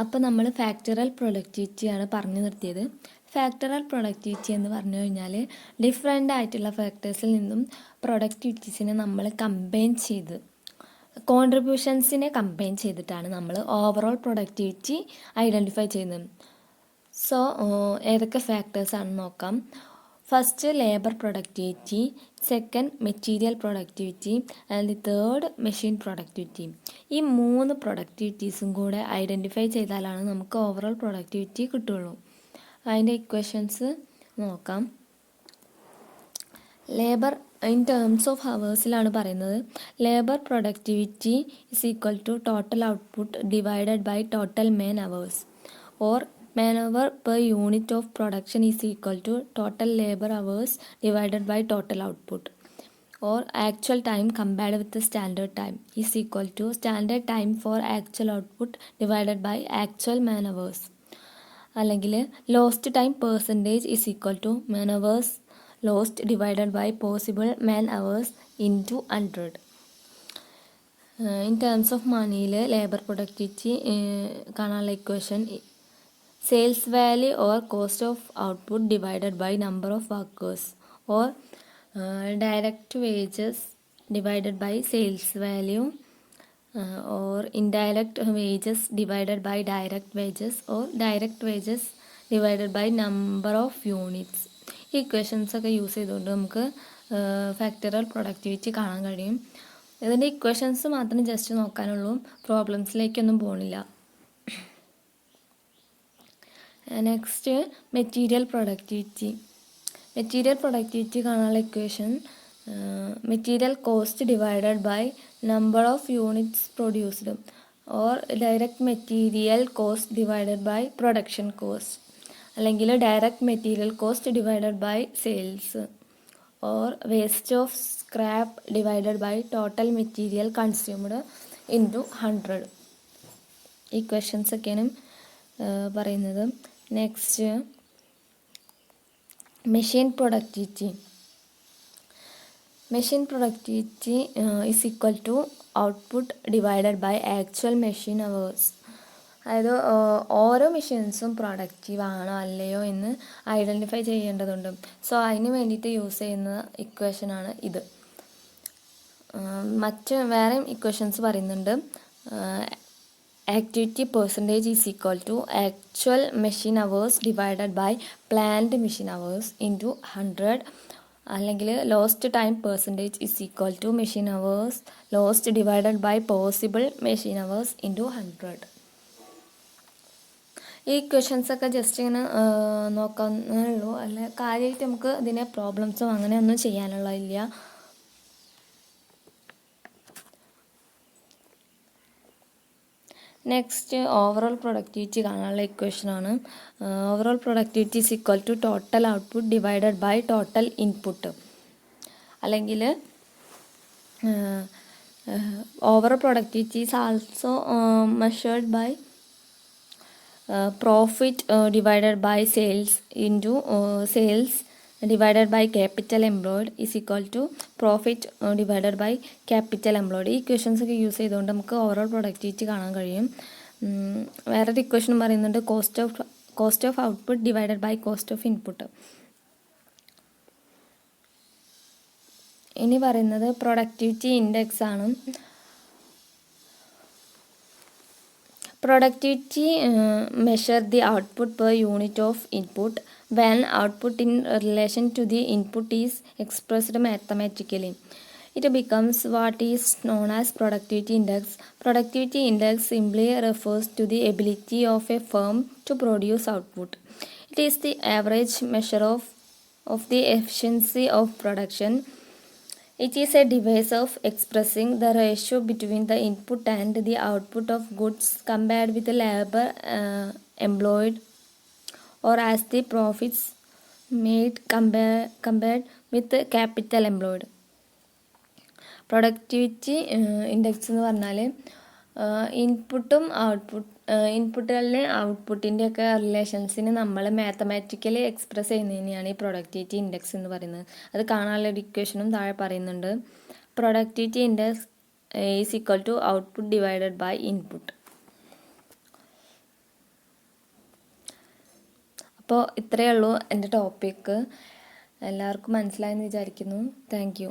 അപ്പോൾ നമ്മൾ ഫാക്ടറൽ പ്രൊഡക്ടിവിറ്റിയാണ് പറഞ്ഞു നിർത്തിയത്. ഫാക്ടറൽ പ്രൊഡക്ടിവിറ്റി എന്ന് പറഞ്ഞു കഴിഞ്ഞാൽ ഡിഫറെൻ്റ് ആയിട്ടുള്ള ഫാക്ടേഴ്സിൽ നിന്നും പ്രൊഡക്ടിവിറ്റീസിനെ നമ്മൾ കമ്പൈൻ ചെയ്ത് കോൺട്രിബ്യൂഷൻസിനെ കമ്പൈൻ ചെയ്തിട്ടാണ് നമ്മൾ ഓവറോൾ പ്രൊഡക്ടിവിറ്റി ഐഡൻറ്റിഫൈ ചെയ്യുന്നത്. സോ ഏതൊക്കെ ഫാക്ടേഴ്സാണെന്ന് നോക്കാം. First labour productivity, second material productivity and third machine productivity. ഈ 3 പ്രൊഡക്ടിവിറ്റീസും കൂടെ ഐഡൻറ്റിഫൈ ചെയ്താലാണ് നമുക്ക് ഓവറോൾ പ്രൊഡക്ടിവിറ്റി കിട്ടുള്ളൂ. അതിൻ്റെ ഇക്വേഷൻസ് നോക്കാം. ലേബർ ഇൻ ടേംസ് ഓഫ് ഹവേഴ്സിലാണ് പറയുന്നത്. Labour productivity is equal to total output divided by total man hours, or man hour per unit of production is equal to total labor hours divided by total output, or actual time compared with the standard time is equal to standard time for actual output divided by actual man hours. അല്ലെങ്കിൽ lost time percentage is equal to man hours lost divided by possible man hours into 100. In terms of money, labor productivity കാണാനുള്ള equation sales value or cost of output divided by number of workers, or direct wages divided by sales value, or indirect wages divided by direct wages, or direct wages divided by number of units. ഈ equations ഒക്കെ use ചെയ്തുകൊണ്ട് നമുക്ക് factorial productivity കാണാൻ കഴിയും. ഇതിൻ്റെ equations മാത്രം just നോക്കാനുള്ളൂ, പ്രോബ്ലംസിലേക്കൊന്നും പോകണില്ല. Next material productivity. Material productivity കാണാനുള്ള equation material cost divided by number of units produced, or direct material cost divided by production cost, അല്ലെങ്കിൽ direct material cost divided by sales, or waste of scrap divided by total material consumed into 100. ഈ questions ഒക്കെയാണ് പറയുന്നത്. Next machine productivity. Machine productivity is equal to output divided by actual machine hours. അതായത് ഓരോ മെഷീൻസും productive ആണോ അല്ലയോ എന്ന് identify ചെയ്യേണ്ടതുണ്ട്. So അതിന് വേണ്ടിയിട്ട് യൂസ് ചെയ്യുന്ന ഇക്വേഷനാണ് ഇത്. മറ്റ് വേറെ ഇക്വേഷൻസ് പറയുന്നുണ്ട്. Activity percentage is equal to actual machine hours divided by planned machine hours into 100, അല്ലെങ്കിൽ lost time percentage is equal to machine hours lost divided by possible machine hours into 100. ഈ questions ഒക്കെ just ഇങ്ങനെ നോക്കാനുള്ളൂ, അല്ല കാര്യമായിട്ട് നമുക്ക് ഇതിനെ പ്രോബ്ലംസും അങ്ങനെയൊന്നും ചെയ്യാനുള്ളതില്ല. Next overall productivity കാണാനുള്ള ഇക്വേഷനാണ്. Overall productivity is equal to total output divided by total input, അല്ലെങ്കിൽ overall productivity is also measured by profit divided by sales into sales divided by capital employed is equal to profit divided by capital employed. ഈ equations ഒക്കെ use ചെയ്തുകൊണ്ട് നമുക്ക് overall productivity കാണാൻ കഴിയും. വേറൊരു equation പറയുന്നുണ്ട് cost of output divided by cost of input. ഇനി പറയുന്നത് പ്രൊഡക്ടിവിറ്റി ഇൻഡെക്സ് ആണ്. Productivity measure the output per unit of input when output in relation to the input is expressed mathematically. It becomes what is known as productivity index. Productivity index simply refers to the ability of a firm to produce output. It is the average measure of the efficiency of production. It is a device of expressing the ratio between the input and the output of goods compared with the labor employed, or as the profits made compared with the capital employed. Productivity index എന്ന് പറഞ്ഞാൽ ഇൻപുട്ടും ഇൻപുട്ടുകളിലെ ഔട്ട്പുട്ടിൻ്റെ ഒക്കെ റിലേഷൻസിന് നമ്മൾ mathematically express ചെയ്യുന്നതിനെയാണ് ഈ productivity index എന്ന് പറയുന്നത്. അത് കാണാനുള്ള ഒരു ഇക്വേഷനും താഴെ പറയുന്നുണ്ട്. Productivity index is equal to output divided by input. അപ്പോൾ ഇത്രയേ ഉള്ളൂ എൻ്റെ ടോപ്പിക്ക്. എല്ലാവർക്കും മനസ്സിലായെന്ന് വിചാരിക്കുന്നു. Thank U.